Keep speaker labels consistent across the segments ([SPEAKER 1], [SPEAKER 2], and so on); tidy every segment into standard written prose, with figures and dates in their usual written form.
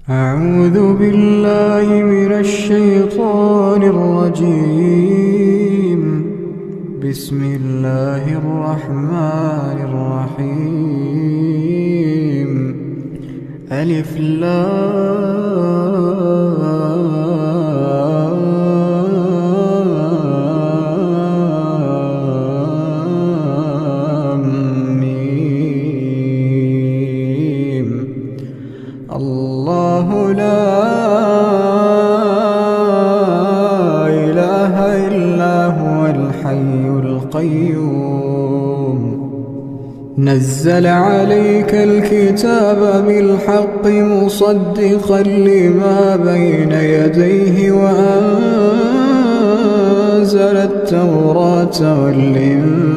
[SPEAKER 1] أعوذ بالله من الشيطان الرجيم. بسم الله الرحمن الرحيم. ألف لام ميم. الله لا إله إلا هو الحي القيوم. نزل عليك الكتاب بالحق مصدقا لما بين يديه وأنزل التوراة والإنجيل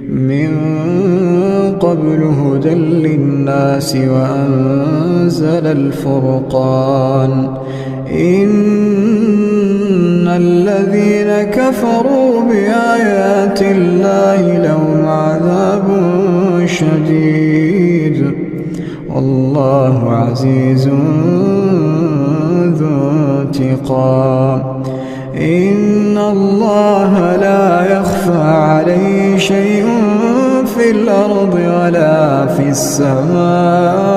[SPEAKER 1] من قبل هدى للناس وأنزل الفرقان. إن الذين كفروا بآيات الله لهم عذاب شديد والله عزيز ذو انتقام. إن الله لا يخفى عليه شيء في الأرض ولا في السماء.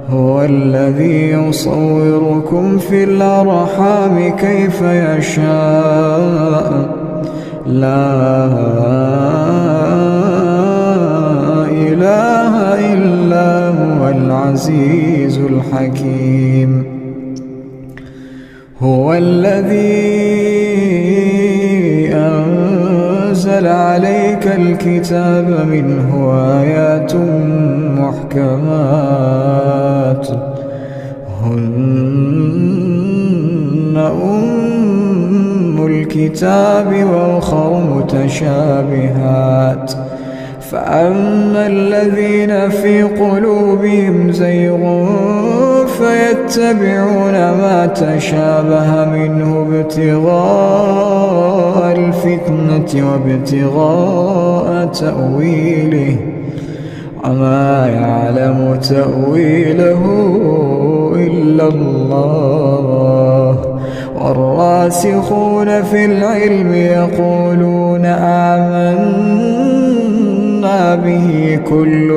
[SPEAKER 1] هو الذي يصوركم في الأرحام كيف يشاء. لا إله إلا هو العزيز الحكيم. هو الذي أنزل عليك الكتاب منه آيات محكمات هن أم الكتاب وأخر متشابهات. فأما الذين في قلوبهم زيغ فيتبعون ما تشابه منه ابتغاء الفتنة وابتغاء تأويله وما يعلم تأويله إلا الله. والراسخون في العلم يقولون آمنا به كل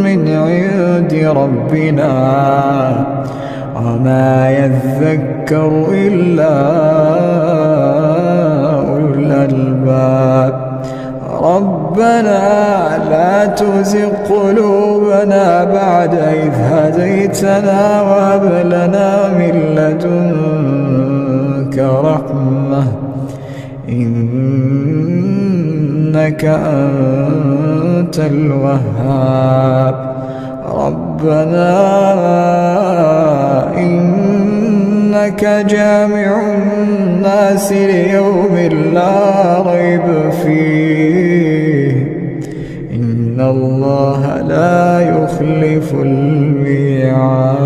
[SPEAKER 1] من عند ربنا وما يذكر إلا أولو الألباب. ربنا لا تزغ قلوبنا بعد إذ هديتنا وهب لنا من لدنك رحمة إنك أنت الوهاب. ربنا إنك جامع الناس ليوم لا ريب فيه إن الله لا يخلف الميعاد.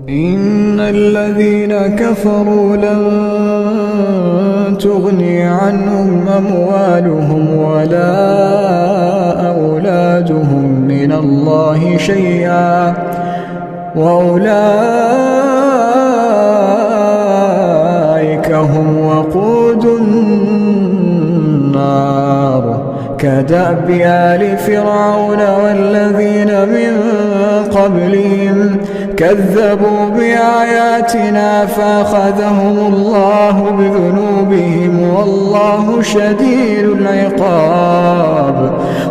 [SPEAKER 1] إن الذين كفروا لن تغني عنهم أموالهم ولا أولادهم من الله شيئا وأولئك هم وقود النار. كدأب آل فرعون والذين من قبلهم كذبوا بآياتنا فأخذهم الله بذنوبهم والله شديد العقاب.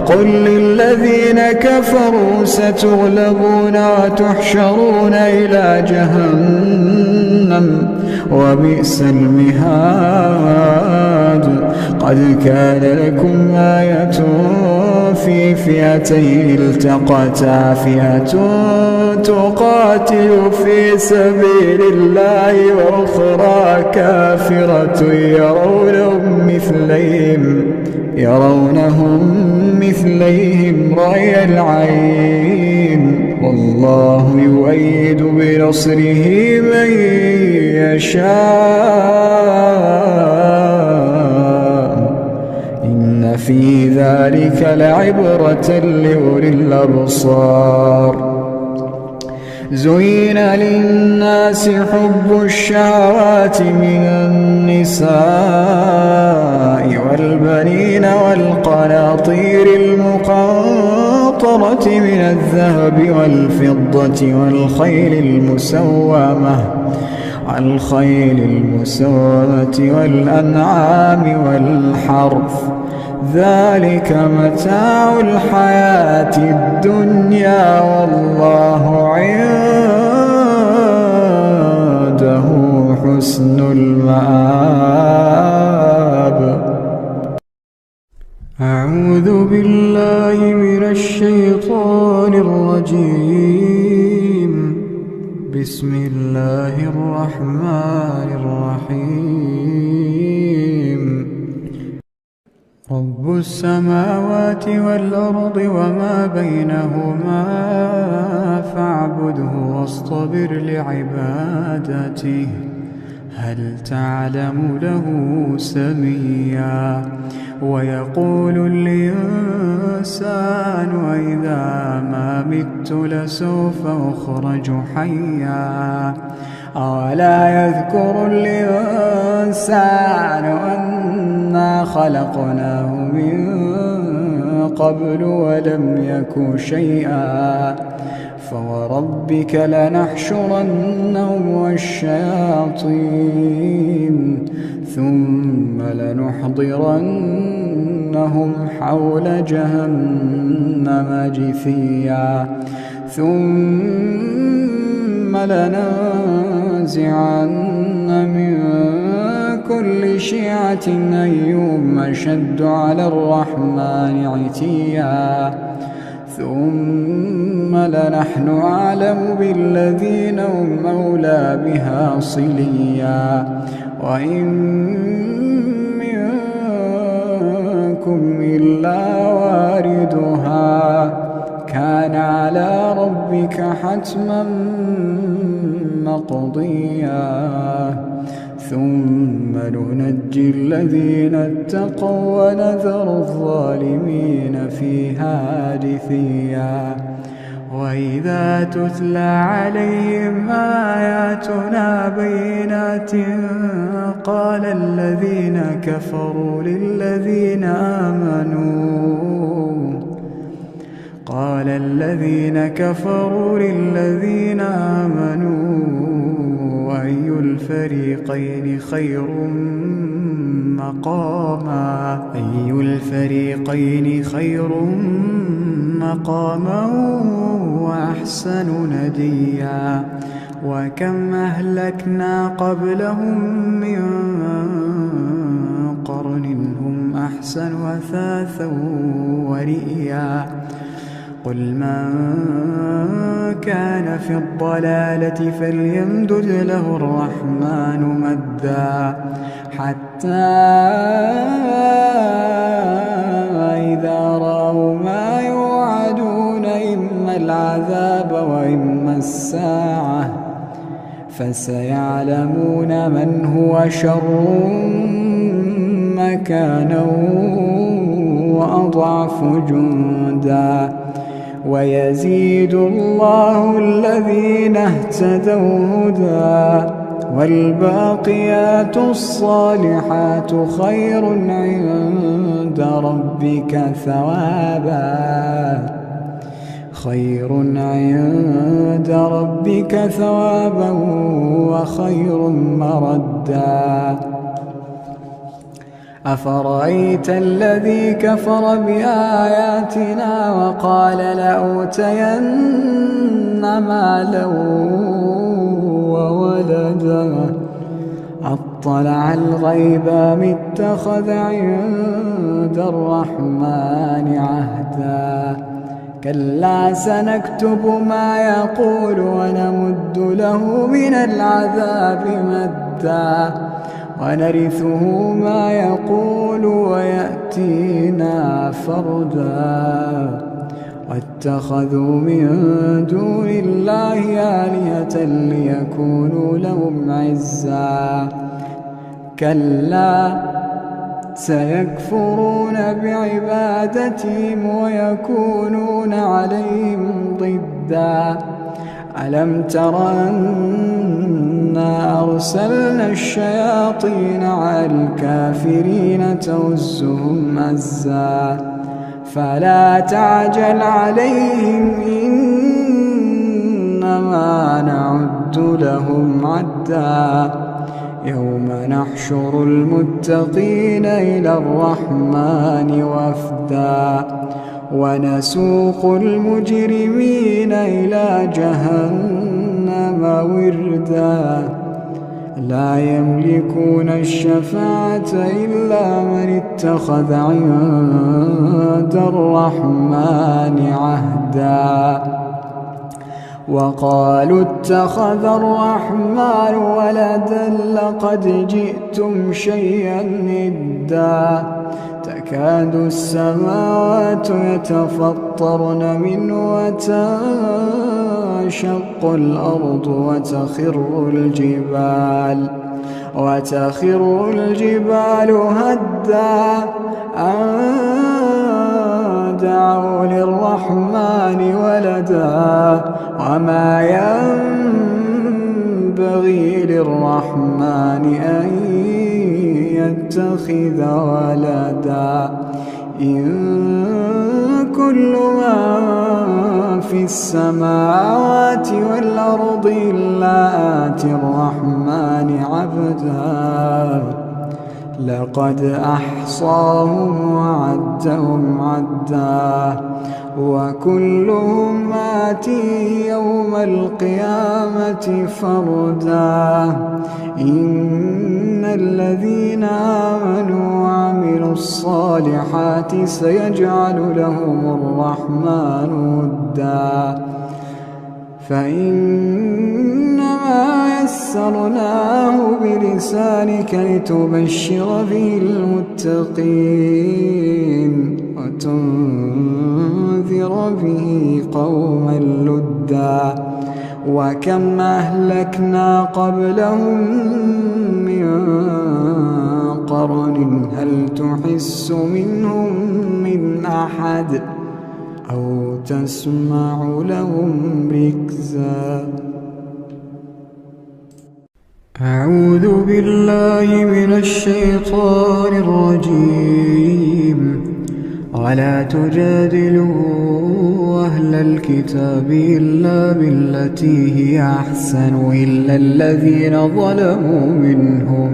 [SPEAKER 1] قل للذين كفروا ستغلبون وتحشرون إلى جهنم وبئس المهاد. قد كان لكم آية في فئتين التقتا فئة تقاتل في سبيل الله وأخرى كافرة يرونهم مثليهم رأي العين والله يؤيد بنصره من يشاء إن إن في ذلك لعبرة لأولي الأبصار. زين للناس حب الشهوات من النساء والبنين والقناطير المقنطرة من الذهب والفضة والخيل المسومة والأنعام والحرث، ذلك متاع الحياة الدنيا والله عنده حسن المآب. أعوذ بالله من الشيطان الرجيم. بسم الله الرحمن الرحيم. رب السماوات والأرض وما بينهما فاعبده واصطبر لعبادته هل تعلم له سميا. ويقول الإنسان أإذا ما مت لسوف أخرج حيا. أولا يذكر الإنسان أنا خلقناه من قبل ولم يك شيئا. فوربك لنحشرنهم والشياطين ثم لنحضرنهم حول جهنم جثيا. ثم لننزعن من كل شيعة أيهم أشد على الرحمن عتيا. ثم لنحن أعلم بالذين هم أولى بها صليا. وإن منكم إلا واردها كان على ربك حتما مقضيا. ثم ننجي الذين اتقوا ونذر الظالمين فيها جثيا. وإذا تتلى عليهم آياتنا بينات قال الذين كفروا للذين آمنوا أي الفريقين خير مقاما وأحسن نديا. وكم أهلكنا قبلهم من قرن هم أحسن أثاثا ورئيا. قل من كان في الضلالة فليمدد له الرحمن مدا حتى إذا رأوا ما يوعدون إما العذاب وإما الساعة فسيعلمون من هو شر مكانا وأضعف جندا. ويزيد الله الذين اهتدوا هدى والباقيات الصالحات خير عند ربك ثوابا وخير مردا. أفرأيت الذي كفر بآياتنا وقال لأوتين مالا وولدا أطلع الغيب أم اتخذ عند الرحمن عهدا. كلا سنكتب ما يقول ونمد له من العذاب مدا ونرثه ما يقول ويأتينا فردا. واتخذوا من دون الله آلهة ليكونوا لهم عزا. كلا سيكفرون بعبادتهم ويكونون عليهم ضدا. ألم تر أنا أرسلنا الشياطين على الكافرين تؤزهم أزا فلا تعجل عليهم إنما نعد لهم عدا. يوم نحشر المتقين إلى الرحمن وفدا ونسوق المجرمين إلى جهنم وردا. لا يملكون الشفاعة إلا من اتخذ عند الرحمن عهدا. وقالوا اتخذ الرحمن ولدا لقد جئتم شيئا إدا. تكاد السماوات يتفطرن منه وتنشق الأرض وتخر الجبال هدا أن دعوا للرحمن ولدا وما ينبغي للرحمن أن يتخذ ولدا. إن كل من في السماوات والأرض إلا آتي الرحمن عبدا. لقد أحصاهم وعدهم عدا وكلهم آتيه يوم القيامة فردا. إن الذين آمنوا وعملوا الصالحات سيجعل لهم الرحمن ودا. فإنما يسرناه بلسانك لتبشر به المتقين وتنذر به قوما لدا. وكم أهلكنا قبلهم من قرن هل تحس منهم من أحد أو تسمع لهم ركزا. أعوذ بالله من الشيطان الرجيم. ولا تجادلوا أهل الكتاب إلا بالتي هي أحسن إلا الذين ظلموا منهم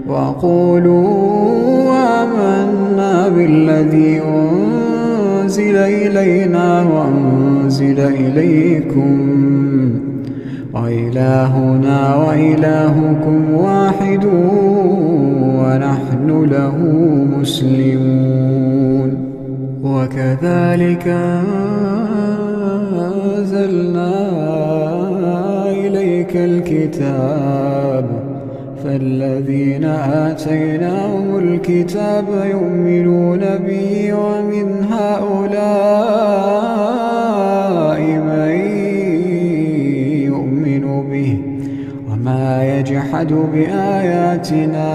[SPEAKER 1] وقولوا آمنا بالذي أنزل إلينا وأنزل إليكم وإلهنا وإلهكم واحد ونحن له مسلمون. وكذلك أنزلنا إليك الكتاب فالذين آتيناهم الكتاب يؤمنون به ومن هؤلاء من يؤمن به وما يجحد بآياتنا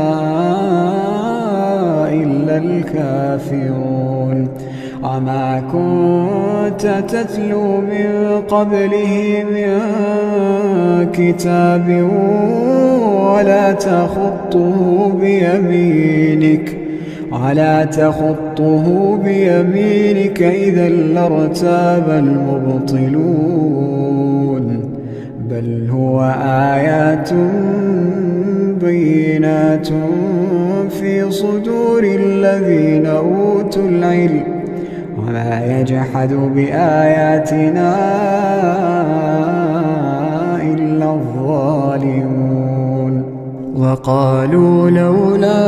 [SPEAKER 1] إلا الكافرون. وما كنت تتلو من قبله من كتاب ولا تخطه بيمينك إذا لارتاب المبطلون. بل هو آيات بينات في صدور الذين أوتوا العلم وما يجحد بآياتنا إلا الظالمون. وقالوا لولا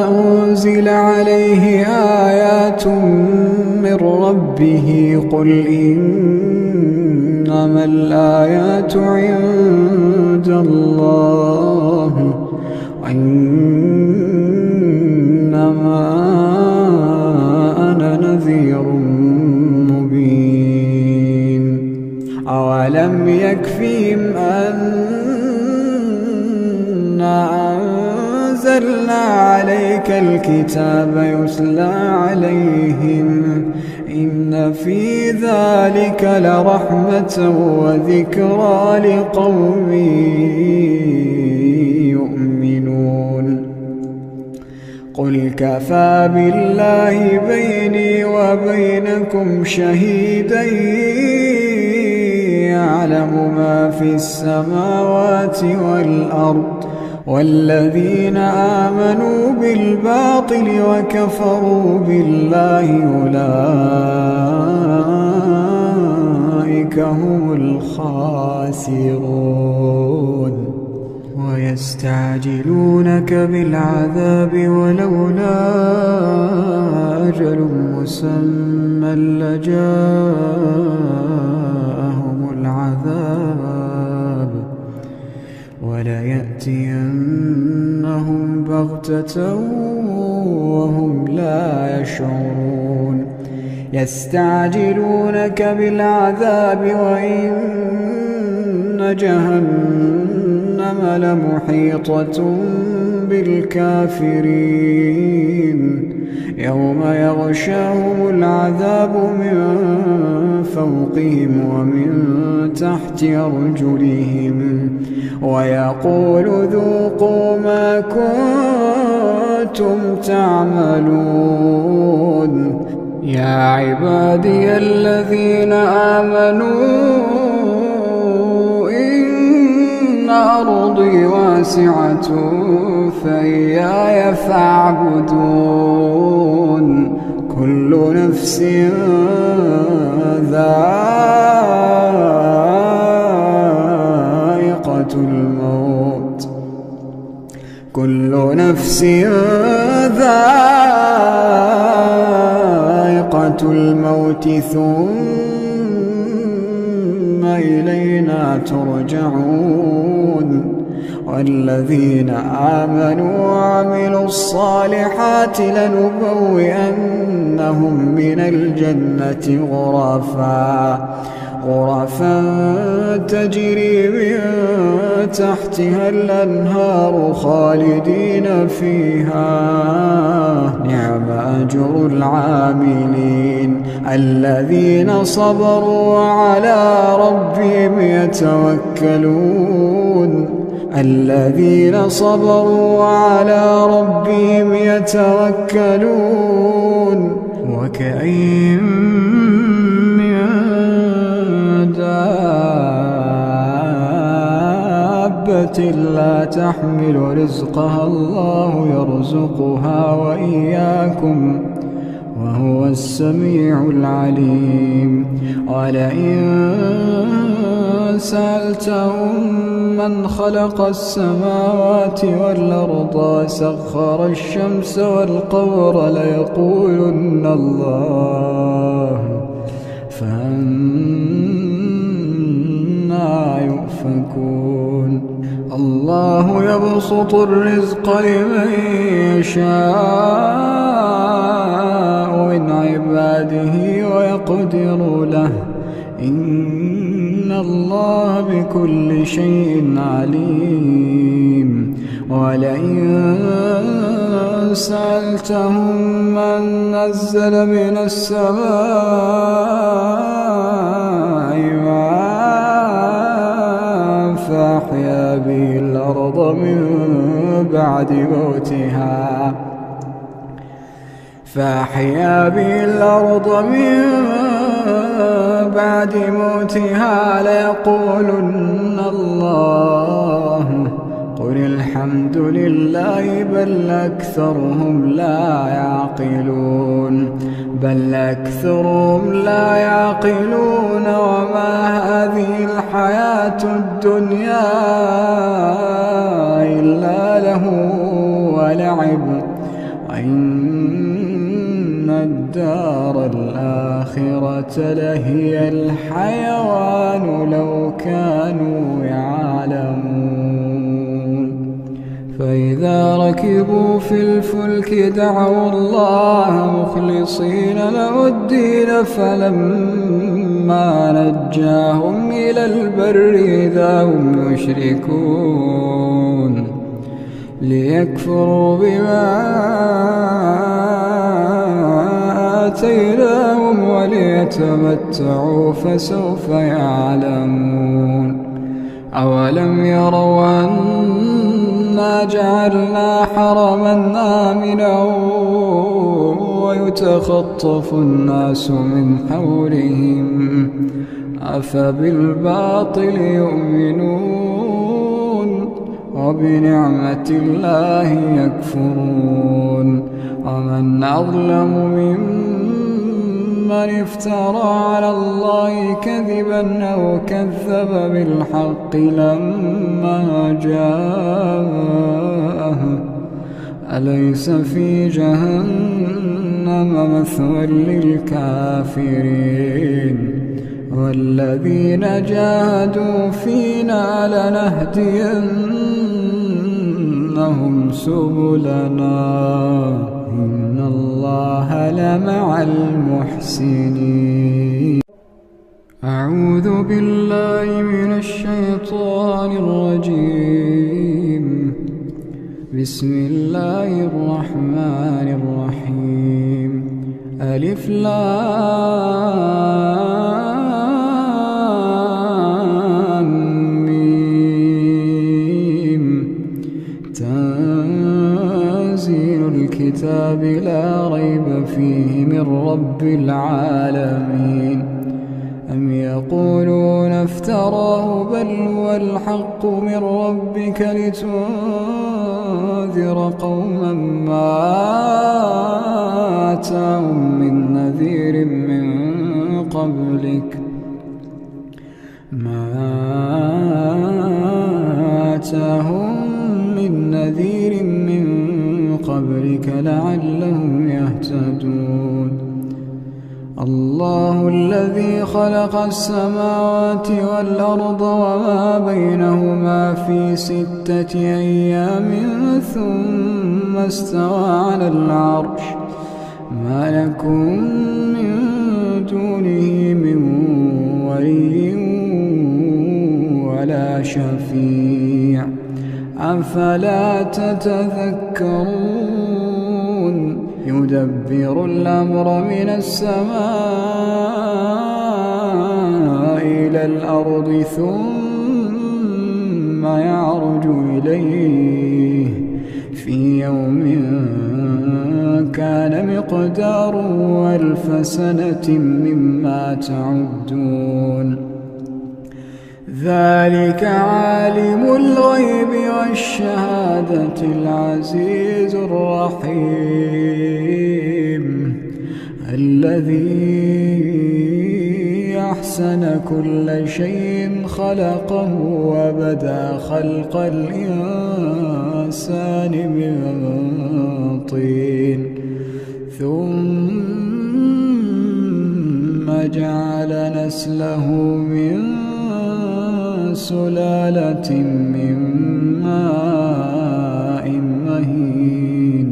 [SPEAKER 1] أنزل عليه آيات من ربه قل إنما الآيات عند الله وإنما أنا نذير مبين. أولم يكفيهم أنا نزلنا عليك الكتاب يتلى عليهم إن في ذلك لرحمة وذكرى لقوم يؤمنون قل كفى بالله بيني وبينكم شهيدا يعلم ما في السماوات والأرض والذين آمنوا بالباطل وكفروا بالله أولئك هم الخاسرون ويستعجلونك بالعذاب ولولا أجل مسمى لجاءهم العذاب وليأتينهم بغتة وهم لا يشعرون يستعجلونك بالعذاب وإن جهنم لمحيطة بالكافرين يوم يغشاهم العذاب من فوقهم ومن تحت أرجلهم ويقول ذوقوا ما كنتم تعملون يا عبادي الذين آمنوا إن أرضي واسعة فإياي فاعبدون كل نفس ذائقة الموت كل نفس ذائقة الموت ثم إلينا ترجعون والذين آمنوا وعملوا الصالحات لنبوئنهم من الجنة غرفا تجري من تحتها الأنهار خالدين فيها نعم أجر العاملين الذين صبروا وعلى ربهم يتوكلون الذين صبروا وعلى ربهم يتوكلون وكأين من دابة لا تحمل رزقها الله يرزقها وإياكم وهو السميع العليم ولئن سألتهم من خلق السماوات والأرض وسخر الشمس والقمر ليقولن الله فأنى يؤفكون الله يبسط الرزق لمن يشاء من عباده ويقدر له إن الله بكل شيء عليم ولئن سألتهم من نزل من السماء ماء فأحيا به الأرض من بعد موتها ليقولن الله قل الحمد لله بل أكثرهم لا يعقلون وما هذه الحياة الدنيا إلا له ولعب وإن الدار الآخرة لهي الحيوان لو كانوا يعلمون فإذا ركبوا في الفلك دعوا الله مخلصين له الدين فلما نجاهم إلى البر إذا هم يشركون ليكفروا بما آتيناهم وليتمتعوا فسوف يعلمون. أولم يروا أنا جعلنا حرما آمنا ويتخطف الناس من حولهم أفبالباطل يؤمنون وبنعمة الله يكفرون. ومن أظلم ممن افترى على الله كذبا أو كذب بالحق لما جاءه أليس في جهنم مثوى للكافرين. والذين جاهدوا فينا لنهدينهم سبلنا إن الله لمع المحسنين. أعوذ بالله من الشيطان الرجيم. بسم الله الرحمن الرحيم. ألف لام ميم. تنزيل الكتاب لا ريب فيه من رب العالمين. أم يقولون افتراه بل هو الحق من ربك لتنذر قوما ما آتاهم من نذير من قبلك لعلهم يهتدون. الله الذي خلق السماوات والأرض وما بينهما في 6 أيام ثم استوى على العرش ما لكم من دونه من ولي ولا شفيع أفلا تتذكرون. يدبر الأمر من السماء إلى الأرض ثم يعرج إليه في يوم كان مقداره 1000 سنة مما تعدون. ذلك عالم الغيب والشهادة العزيز الرحيم الذي أحسن كل شيء خلقه وبدأ خلق الإنسان من طين ثم جعل نسله من سلالة من ماء مهين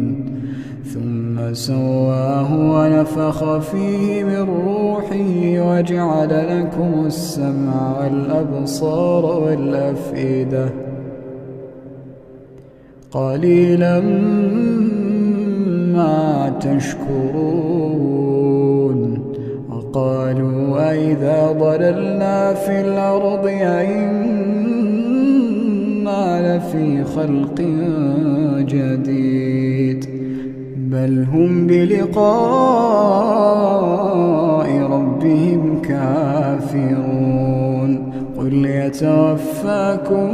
[SPEAKER 1] ثم سواه ونفخ فيه من روحه وجعل لكم السمع والأبصار والأفئدة قليلا ما تشكرون. وقالوا أئذا ضللنا في الأرض أئنا لفي خلق جديد بل هم بلقاء ربهم كافرون. قل يتوفاكم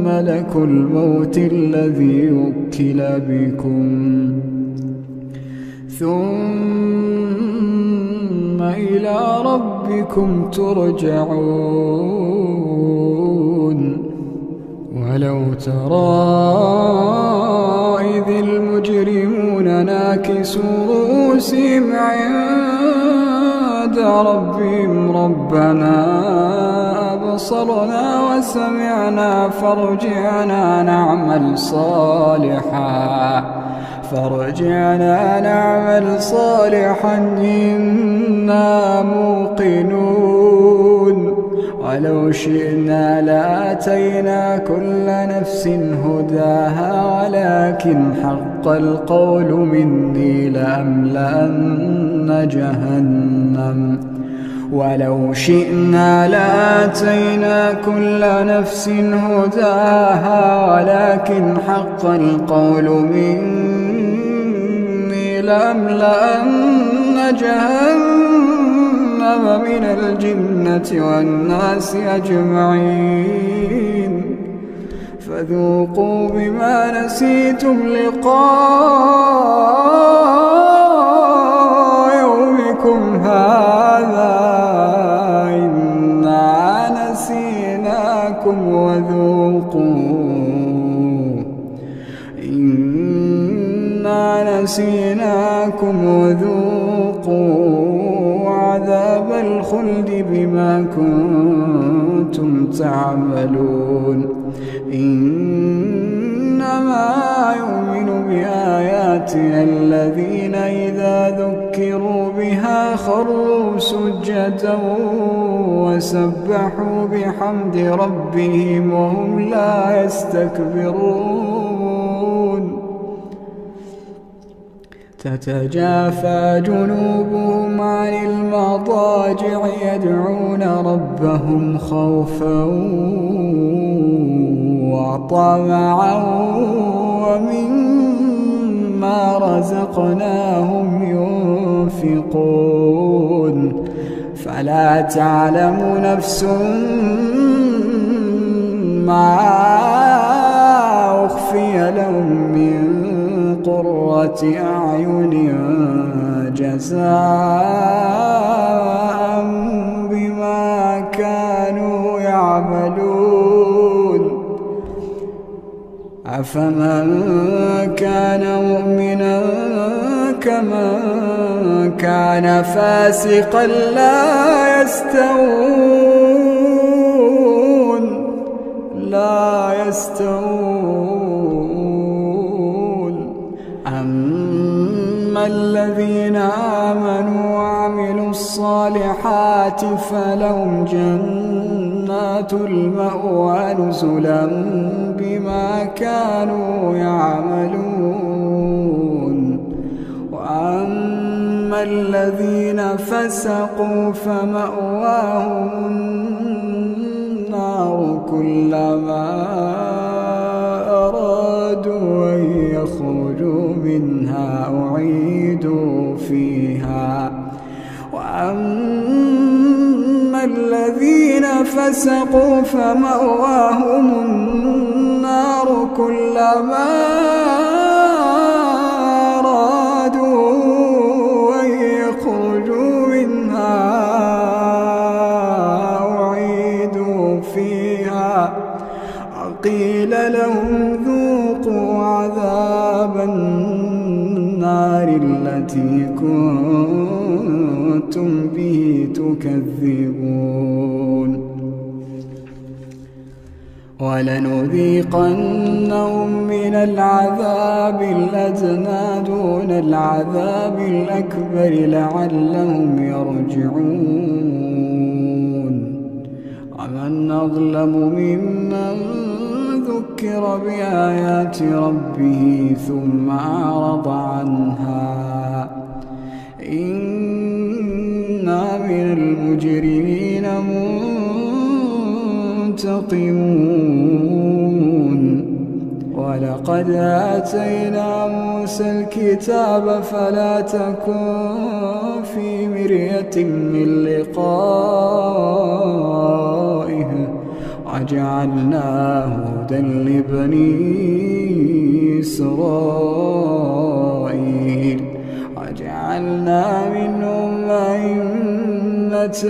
[SPEAKER 1] ملك الموت الذي وكل بكم ثم إلى ربكم ترجعون. ولو ترى إذ المجرمون ناكسوا رؤوسهم عند ربهم ربنا أبصرنا وسمعنا فارجعنا نعمل صالحا إنا موقنون. ولو شئنا لآتينا كل نفس هداها ولكن حق القول مني لأملأن جهنم ولو شئنا لآتينا كل نفس هداها ولكن حق القول مني لأملأن جهنم من الجنة والناس أجمعين فذوقوا بما نسيتم لقاء يومكم هذا إنا نسيناكم وذوقوا عذاب الخلد بما كنتم تعملون إنما يؤمن بآياتنا الذين إذا ذكروا بها خروا سجدا وسبحوا بحمد ربهم وهم لا يستكبرون تتجافى جنوبهم عن المضاجع يدعون ربهم خوفا وطمعا ومما رزقناهم ينفقون فلا تعلم نفس ما أخفي لهم من قرة أعين جزاء بما كانوا يعملون أفمن كان مؤمنا كمن كان فاسقا لا يستوون أما الذين آمنوا وعملوا الصالحات فلهم جنات المأوى نزلا بما كانوا يعملون وأما الذين فسقوا فمأواهم النار كلما أرادوا أن يخرجوا منها أعيدوا فيها وأما الذين فسقوا فمأواهم النار كلما أرادوا أن يخرجوا منها أعيدوا فيها وقيل لهم ذوقوا عذاب النار التي كنتم به تكذبون ولنذيقنهم من العذاب الأدنى دون العذاب الأكبر لعلهم يرجعون ومن أظلم ممن ذكر بآيات ربه ثم أعرض عنها إنا من المجرمين منتقمون ولقد آتينا موسى الكتاب فلا تكن في مرية من لقائه وجعلناه هدى لبني إسرائيل وجعلنا منهم أئمة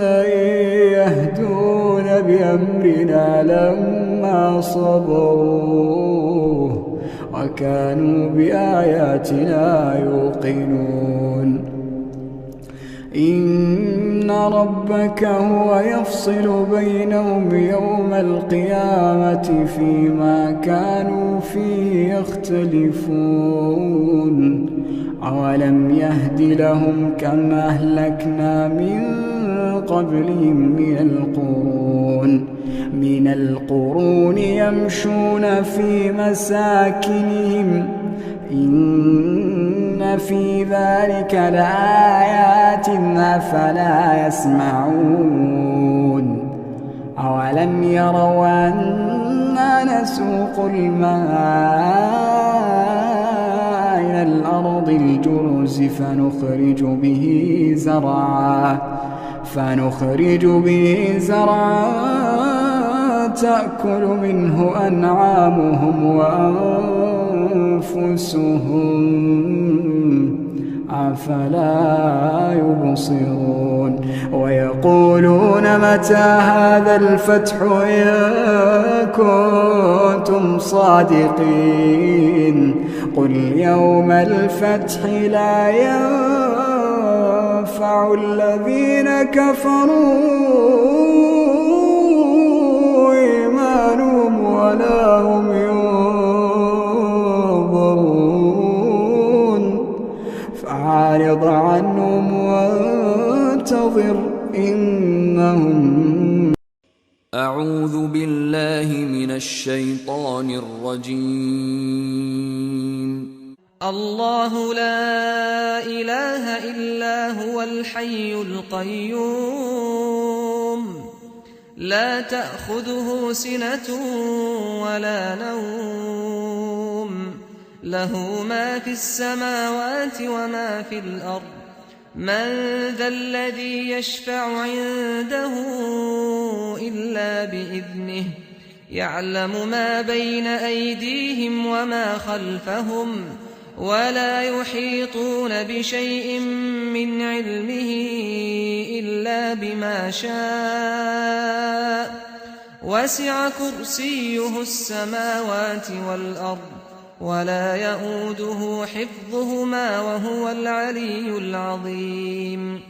[SPEAKER 1] يهدون بأمرنا لما صبروا وكانوا بآياتنا يوقنون إن ربك هو يفصل بينهم يوم القيامة فيما كانوا فيه يختلفون أولم يهد لهم كم أهلكنا من قبلهم من القرون يمشون في مساكنهم إن في ذلك لآيات أفلا يسمعون أولم يروا أنا نسوق الماء إلى الأرض الجرز فنخرج به زرعا تأكل منه أنعامهم وأنفسهم أفلا يبصرون ويقولون متى هذا الفتح إن كنتم صادقين قل يوم الفتح لا ينفع الذين كفروا إيمانهم ولا هم ينظرون فأعرض عنهم وانتظر إنهم.
[SPEAKER 2] أعوذ بالله من الشيطان الرجيم. الله لا إله إلا هو الحي القيوم لا تأخذه سنة ولا نوم له ما في السماوات وما في الأرض من ذا الذي يشفع عنده إلا بإذنه يعلم ما بين أيديهم وما خلفهم ولا يحيطون بشيء من علمه إلا بما شاء وسع كرسيه السماوات والأرض ولا يئوده حفظهما وهو العلي العظيم.